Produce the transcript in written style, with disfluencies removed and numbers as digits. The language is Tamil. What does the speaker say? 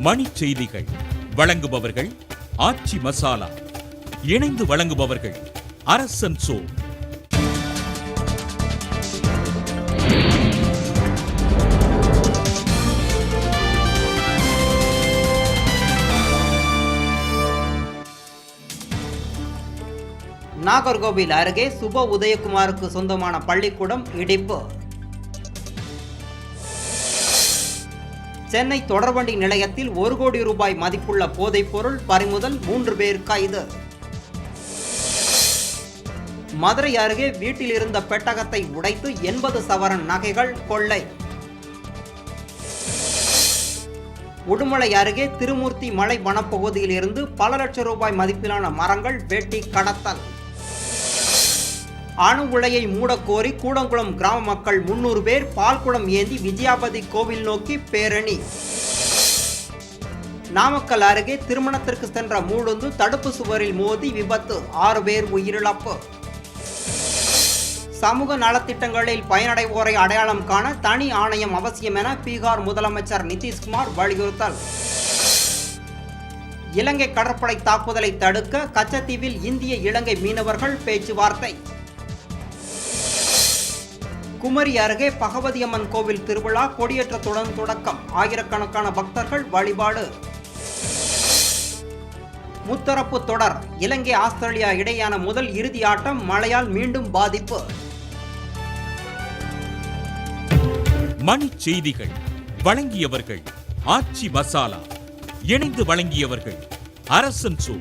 மணிச் செய்திகள் வழங்குபவர்கள் ஆச்சி மசாலா. இணைந்து வழங்குபவர்கள் அரசன் சோ. நாகர்கோவில் அருகே சுப உதயகுமாருக்கு சொந்தமான பள்ளிக்கூடம் இடிப்பு. சென்னை தொடர்வண்டி நிலையத்தில் 1 கோடி ரூபாய் மதிப்புள்ள போதைப் பொருள் பறிமுதல், 3 பேர் கைது. மதுரை அருகே வீட்டில் இருந்த பெட்டகத்தை உடைத்து 80 சவரன் நகைகள் கொள்ளை. உடுமலை அருகே திருமூர்த்தி மலை வனப்பகுதியில் இருந்து பல லட்சம் ரூபாய் மதிப்பிலான மரங்கள் வெட்டி கடத்தல். அணு உலையை மூடக்கோரி கூடங்குளம் கிராம மக்கள் 300 பேர் பால்குடம் ஏந்தி விஜயாபதி கோவில் நோக்கி பேரணி. நாமக்கல் அருகே திருமணத்திற்கு சென்ற மூடுந்து தடுப்பு சுவரில் மோதி விபத்து, 6 பேர் உயிரிழப்பு. சமூக நலத்திட்டங்களில் பயனடைவோரை அடையாளம் காண தனி ஆணையம் அவசியம் என பீகார் முதலமைச்சர் நிதிஷ்குமார் வலியுறுத்தல். இலங்கை கடற்படை தாக்குதலை தடுக்க கச்சத்தீவில் இந்திய இலங்கை மீனவர்கள் பேச்சுவார்த்தை. குமரி அருகே பகவதியம்மன் கோவில் திருவிழா கொடியேற்றத்துடன் தொடக்கம், ஆயிரக்கணக்கான பக்தர்கள் வழிபாடு. முத்தரப்பு தொடர், இலங்கை ஆஸ்திரேலியா இடையேயான முதல் இறுதி ஆட்டம் மழையால் மீண்டும் பாதிப்பு. மணிச் செய்திகள் வழங்கியவர்கள் ஆச்சி மசாலா. இணைந்து வழங்கியவர்கள் அரசன் சோ.